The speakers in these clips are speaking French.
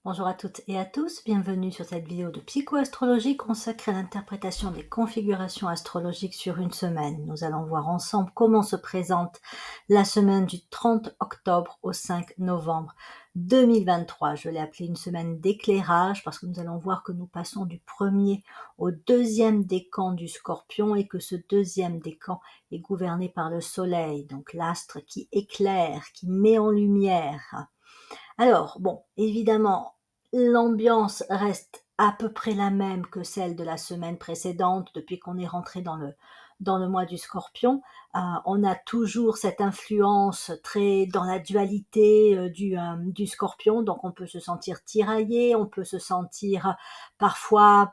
Bonjour à toutes et à tous, bienvenue sur cette vidéo de psychoastrologie consacrée à l'interprétation des configurations astrologiques sur une semaine. Nous allons voir ensemble comment se présente la semaine du 30 octobre au 5 novembre 2023. Je l'ai appelée une semaine d'éclairage parce que nous allons voir que nous passons du premier au deuxième décan du Scorpion et que ce deuxième décan est gouverné par le Soleil, donc l'astre qui éclaire, qui met en lumière. Alors, bon, évidemment, l'ambiance reste à peu près la même que celle de la semaine précédente, depuis qu'on est rentré dans le mois du Scorpion. On a toujours cette influence très dans la dualité du Scorpion, donc on peut se sentir tiraillé, on peut se sentir parfois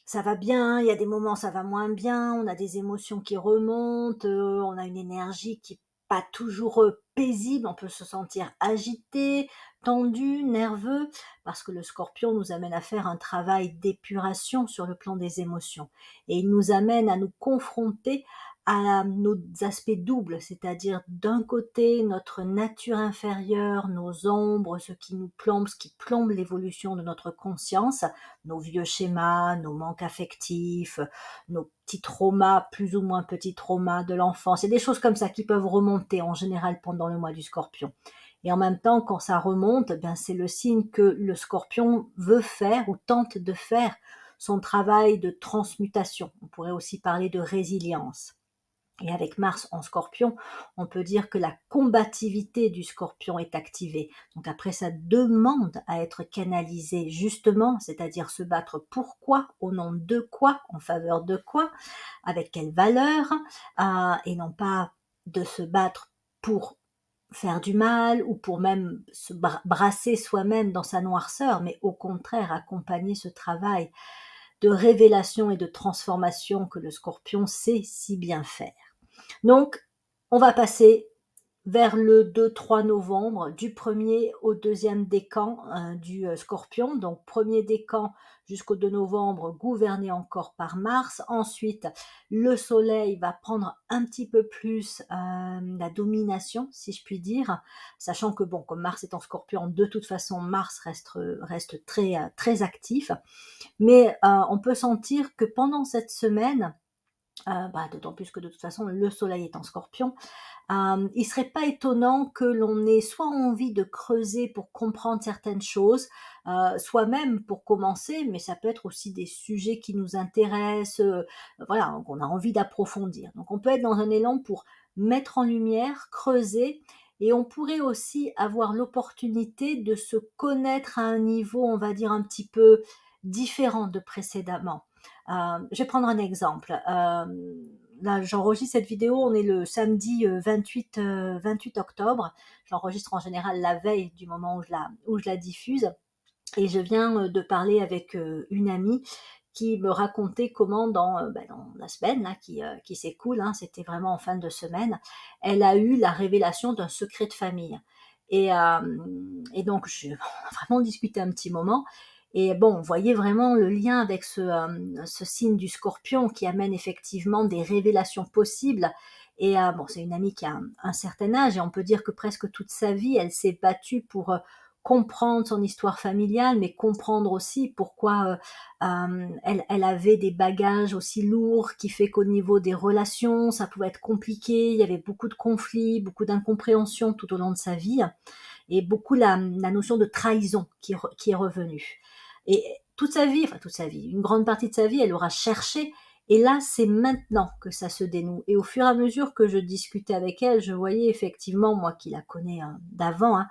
ça va bien, il y a des moments ça va moins bien, on a des émotions qui remontent, on a une énergie qui est pas toujours paisible, on peut se sentir agité, tendu, nerveux, parce que le Scorpion nous amène à faire un travail d'épuration sur le plan des émotions. Et il nous amène à nous confronter à nos aspects doubles, c'est-à-dire d'un côté notre nature inférieure, nos ombres, ce qui nous plombe, ce qui plombe l'évolution de notre conscience, nos vieux schémas, nos manques affectifs, nos petits traumas, plus ou moins petits traumas de l'enfance. C'est des choses comme ça qui peuvent remonter en général pendant le mois du Scorpion. Et en même temps, quand ça remonte, ben c'est le signe que le Scorpion veut faire ou tente de faire son travail de transmutation. On pourrait aussi parler de résilience. Et avec Mars en Scorpion, on peut dire que la combativité du Scorpion est activée. Donc après, ça demande à être canalisé justement, c'est-à-dire se battre pour quoi, au nom de quoi, en faveur de quoi, avec quelle valeur, et non pas de se battre pour faire du mal ou pour même se brasser soi-même dans sa noirceur, mais au contraire accompagner ce travail de révélation et de transformation que le Scorpion sait si bien faire. Donc, on va passer vers le 2-3 novembre, du premier au deuxième décan du Scorpion. Donc, premier décan jusqu'au 2 novembre, gouverné encore par Mars. Ensuite, le Soleil va prendre un petit peu plus la domination, si je puis dire, sachant que, bon, comme Mars est en Scorpion, de toute façon, Mars reste très actif. Mais on peut sentir que pendant cette semaine, d'autant plus que de toute façon le soleil est en Scorpion, il serait pas étonnant que l'on ait soit envie de creuser pour comprendre certaines choses, soit même pour commencer, mais ça peut être aussi des sujets qui nous intéressent, voilà, qu'on a envie d'approfondir. Donc on peut être dans un élan pour mettre en lumière, creuser, et on pourrait aussi avoir l'opportunité de se connaître à un niveau, on va dire, un petit peu différent de précédemment. Je vais prendre un exemple. Là, j'enregistre cette vidéo, on est le samedi 28 octobre. J'enregistre en général la veille du moment où je la diffuse. Et je viens de parler avec une amie qui me racontait comment dans la semaine là, qui s'écoule, hein, c'était vraiment en fin de semaine, elle a eu la révélation d'un secret de famille. Et donc, on a vraiment discuté un petit moment. Et bon, on voyait vraiment le lien avec ce signe du Scorpion qui amène effectivement des révélations possibles. Et bon, c'est une amie qui a un certain âge et on peut dire que presque toute sa vie, elle s'est battue pour comprendre son histoire familiale, mais comprendre aussi pourquoi elle avait des bagages aussi lourds, qui fait qu'au niveau des relations, ça pouvait être compliqué, il y avait beaucoup de conflits, beaucoup d'incompréhension tout au long de sa vie, et beaucoup la notion de trahison qui est revenue. Et toute sa vie, une grande partie de sa vie, elle aura cherché, et là, c'est maintenant que ça se dénoue. Et au fur et à mesure que je discutais avec elle, je voyais effectivement, moi qui la connais d'avant,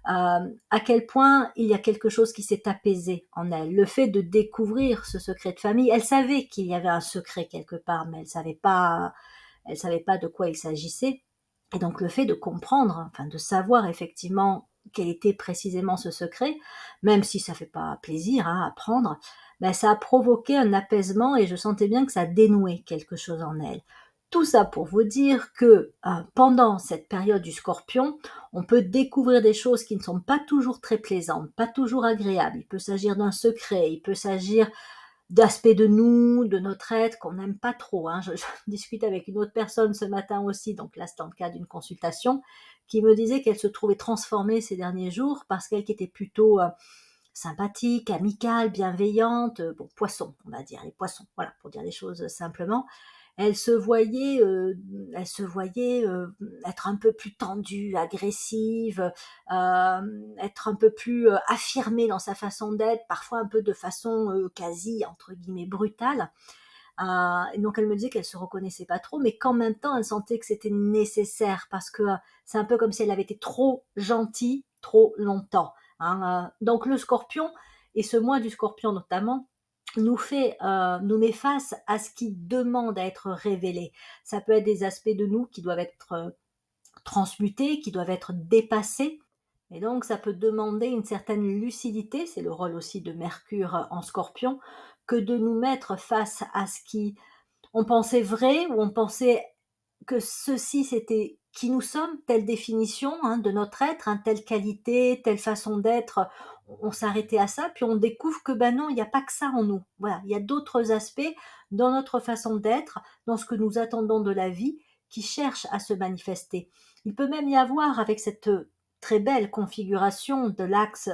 à quel point il y a quelque chose qui s'est apaisé en elle. Le fait de découvrir ce secret de famille, elle savait qu'il y avait un secret quelque part, mais elle savait pas de quoi il s'agissait. Et donc le fait de comprendre, enfin de savoir effectivement quel était précisément ce secret, même si ça fait pas plaisir à apprendre, ben ça a provoqué un apaisement et je sentais bien que ça dénouait quelque chose en elle. Tout ça pour vous dire que pendant cette période du Scorpion, on peut découvrir des choses qui ne sont pas toujours très plaisantes, pas toujours agréables. Il peut s'agir d'un secret, il peut s'agir d'aspects de nous, de notre être qu'on n'aime pas trop. Je discute avec une autre personne ce matin aussi, donc là c'est dans le cadre d'une consultation, qui me disait qu'elle se trouvait transformée ces derniers jours parce qu'elle qui était plutôt sympathique, amicale, bienveillante, bon, poisson, on va dire, les poissons, voilà, pour dire les choses simplement. Elle se voyait, être un peu plus tendue, agressive, être un peu plus affirmée dans sa façon d'être, parfois un peu de façon quasi entre guillemets brutale. Et donc elle me disait qu'elle se reconnaissait pas trop, mais qu'en même temps elle sentait que c'était nécessaire parce que c'est un peu comme si elle avait été trop gentille trop longtemps. Hein. Donc le Scorpion et ce mois du Scorpion notamment nous met face à ce qui demande à être révélé. Ça peut être des aspects de nous qui doivent être transmutés, qui doivent être dépassés. Et donc, ça peut demander une certaine lucidité, c'est le rôle aussi de Mercure en Scorpion, que de nous mettre face à ce qui on pensait vrai ou on pensait que ceci c'était qui nous sommes, telle définition hein, de notre être, hein, telle qualité, telle façon d'être, on s'arrêtait à ça, puis on découvre que ben non, il n'y a pas que ça en nous. Voilà, il y a d'autres aspects dans notre façon d'être, dans ce que nous attendons de la vie, qui cherchent à se manifester. Il peut même y avoir avec cette très belle configuration de l'axe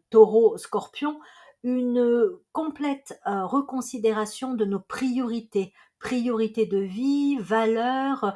Taureau-Scorpion, une complète reconsidération de nos priorités, priorités de vie, valeurs,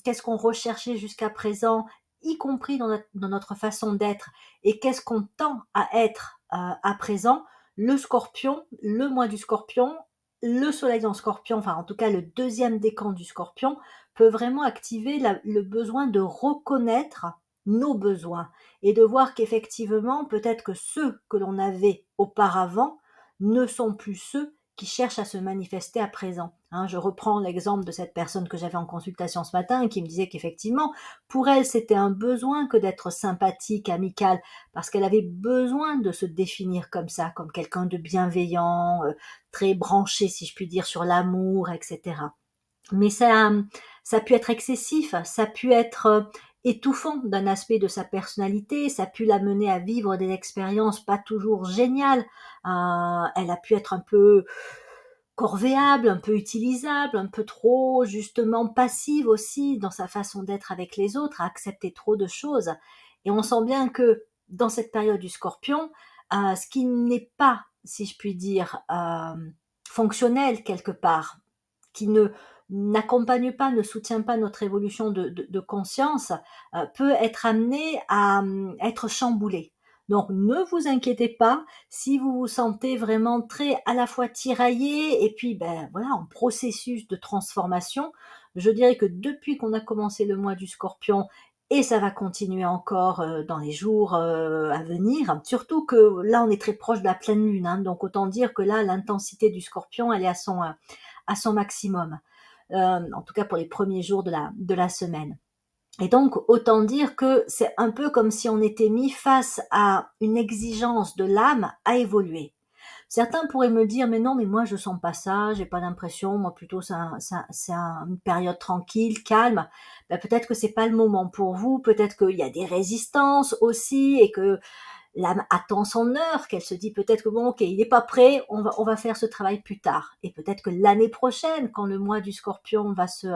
qu'est-ce qu'on recherchait jusqu'à présent, y compris dans notre façon d'être, et qu'est-ce qu'on tend à être à présent. Le Scorpion, le mois du Scorpion, le soleil en Scorpion, enfin en tout cas le deuxième décan du Scorpion, peut vraiment activer le besoin de reconnaître nos besoins et de voir qu'effectivement, peut-être que ceux que l'on avait auparavant ne sont plus ceux qui cherchent à se manifester à présent. Hein, je reprends l'exemple de cette personne que j'avais en consultation ce matin qui me disait qu'effectivement, pour elle, c'était un besoin que d'être sympathique, amicale, parce qu'elle avait besoin de se définir comme ça, comme quelqu'un de bienveillant, très branché, si je puis dire, sur l'amour, etc. Mais ça a pu être excessif, ça a pu être étouffant d'un aspect de sa personnalité, ça a pu l'amener à vivre des expériences pas toujours géniales. Elle a pu être un peu corvéable, un peu utilisable, un peu trop justement passive aussi dans sa façon d'être avec les autres, à accepter trop de choses. Et on sent bien que dans cette période du Scorpion, ce qui n'est pas, si je puis dire, fonctionnel quelque part, qui ne n'accompagne pas, ne soutient pas notre évolution de conscience, peut être amené à être chamboulé. Donc ne vous inquiétez pas si vous vous sentez vraiment très à la fois tiraillé et puis ben voilà en processus de transformation. Je dirais que depuis qu'on a commencé le mois du Scorpion et ça va continuer encore dans les jours à venir, surtout que là on est très proche de la pleine lune, hein, donc autant dire que là l'intensité du Scorpion elle est à son maximum, en tout cas pour les premiers jours de la semaine. Et donc, autant dire que c'est un peu comme si on était mis face à une exigence de l'âme à évoluer. Certains pourraient me dire, mais non, mais moi je sens pas ça, j'ai pas l'impression, moi plutôt une période tranquille, calme. Ben, peut-être que c'est pas le moment pour vous, peut-être qu'il y a des résistances aussi et que l'âme attend son heure, qu'elle se dit peut-être que bon, ok, il n'est pas prêt, on va faire ce travail plus tard. Et peut-être que l'année prochaine, quand le mois du Scorpion va se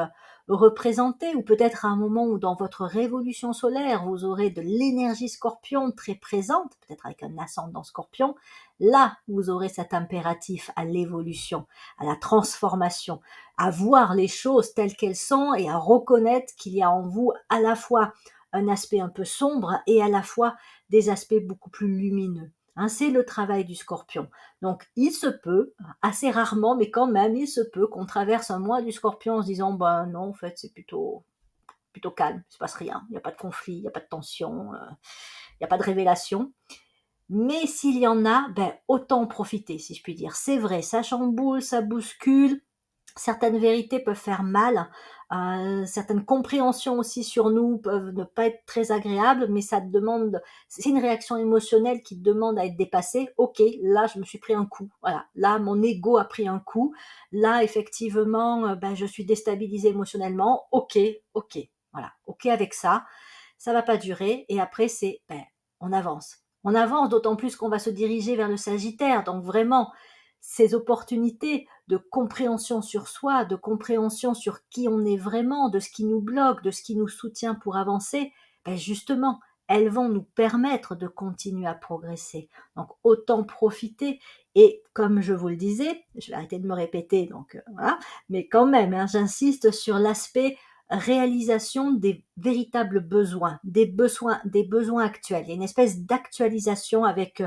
représenter, ou peut-être à un moment où dans votre révolution solaire, vous aurez de l'énergie Scorpion très présente, peut-être avec un ascendant Scorpion, là, vous aurez cet impératif à l'évolution, à la transformation, à voir les choses telles qu'elles sont et à reconnaître qu'il y a en vous à la fois un aspect un peu sombre et à la fois des aspects beaucoup plus lumineux. Hein, c'est le travail du Scorpion. Donc, il se peut, assez rarement, mais quand même, il se peut qu'on traverse un mois du Scorpion en se disant, ben non, en fait, c'est plutôt calme, il se passe rien, il n'y a pas de conflit, il n'y a pas de tension, il n'y a pas de révélation. Mais s'il y en a, ben autant en profiter, si je puis dire. C'est vrai, ça chamboule, ça bouscule, certaines vérités peuvent faire mal, certaines compréhensions aussi sur nous peuvent ne pas être très agréables, mais ça demande, c'est une réaction émotionnelle qui demande à être dépassée. Ok, là je me suis pris un coup, voilà, là mon ego a pris un coup, là effectivement ben, je suis déstabilisée émotionnellement, ok, voilà, ok avec ça, ça va pas durer, et après c'est, ben, on avance. On avance, d'autant plus qu'on va se diriger vers le Sagittaire, donc vraiment, ces opportunités de compréhension sur soi, de compréhension sur qui on est vraiment, de ce qui nous bloque, de ce qui nous soutient pour avancer, ben justement, elles vont nous permettre de continuer à progresser. Donc autant profiter, et comme je vous le disais, je vais arrêter de me répéter, donc voilà, mais quand même, hein, j'insiste sur l'aspect réalisation des véritables besoins, des besoins actuels. Il y a une espèce d'actualisation avec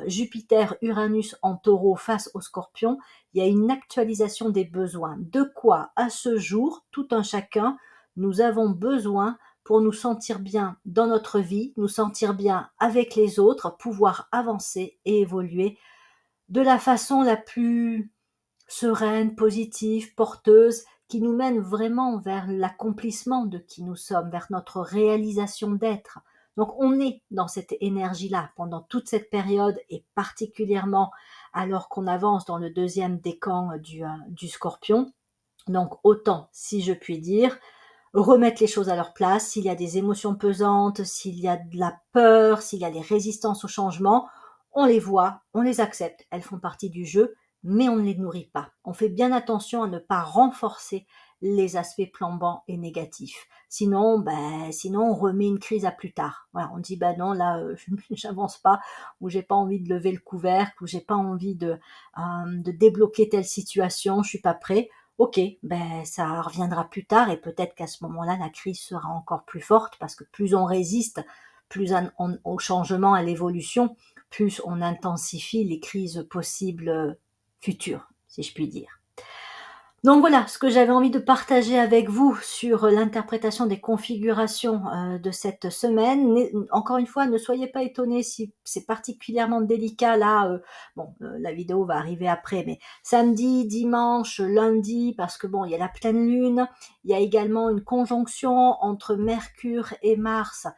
Jupiter, Uranus en Taureau face au Scorpion. Il y a une actualisation des besoins. De quoi, à ce jour, tout un chacun, nous avons besoin pour nous sentir bien dans notre vie, nous sentir bien avec les autres, pouvoir avancer et évoluer de la façon la plus sereine, positive, porteuse, qui nous mène vraiment vers l'accomplissement de qui nous sommes, vers notre réalisation d'être. Donc on est dans cette énergie-là pendant toute cette période, et particulièrement alors qu'on avance dans le deuxième décan du Scorpion. Donc autant, si je puis dire, remettre les choses à leur place. S'il y a des émotions pesantes, s'il y a de la peur, s'il y a des résistances au changement, on les voit, on les accepte, elles font partie du jeu, mais on ne les nourrit pas. On fait bien attention à ne pas renforcer les aspects plambants et négatifs. Sinon, on remet une crise à plus tard. Voilà, on dit, non, là, j'avance pas, ou j'ai pas envie de lever le couvercle, ou j'ai pas envie de débloquer telle situation, je suis pas prêt. Ok, ça reviendra plus tard, et peut-être qu'à ce moment-là, la crise sera encore plus forte, parce que plus on résiste, plus au changement, à l'évolution, plus on intensifie les crises possibles futures, si je puis dire. Donc voilà ce que j'avais envie de partager avec vous sur l'interprétation des configurations de cette semaine. Encore une fois, ne soyez pas étonnés si c'est particulièrement délicat là. La vidéo va arriver après, mais samedi, dimanche, lundi, parce que il y a la pleine lune, il y a également une conjonction entre Mercure et Mars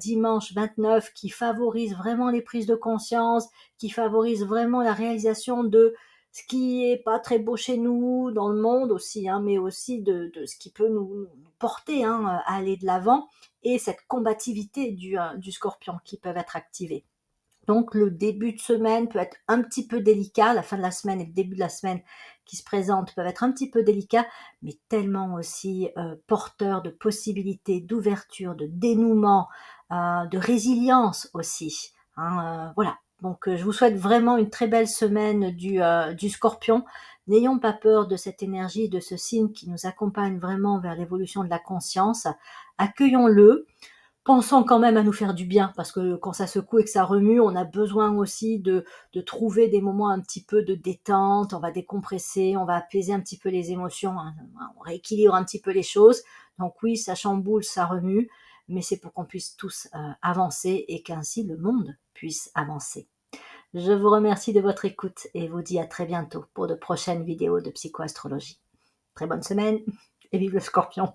dimanche 29 qui favorise vraiment les prises de conscience, qui favorise vraiment la réalisation de ce qui est pas très beau chez nous, dans le monde aussi, hein, mais aussi de ce qui peut nous porter à aller de l'avant, et cette combativité du Scorpion qui peuvent être activées. Donc le début de semaine peut être un petit peu délicat, la fin de la semaine et le début de la semaine qui se présentent peuvent être un petit peu délicats, mais tellement aussi porteurs de possibilités, d'ouverture, de dénouement, de résilience aussi. Voilà. Donc je vous souhaite vraiment une très belle semaine du Scorpion. N'ayons pas peur de cette énergie, de ce signe qui nous accompagne vraiment vers l'évolution de la conscience. Accueillons-le. Pensons quand même à nous faire du bien, parce que quand ça secoue et que ça remue, on a besoin aussi de trouver des moments un petit peu de détente. On va décompresser, on va apaiser un petit peu les émotions, on rééquilibre un petit peu les choses. Donc oui, ça chamboule, ça remue, mais c'est pour qu'on puisse tous avancer, et qu'ainsi le monde puisse avancer. Je vous remercie de votre écoute et vous dis à très bientôt pour de prochaines vidéos de psychoastrologie. Très bonne semaine et vive le Scorpion!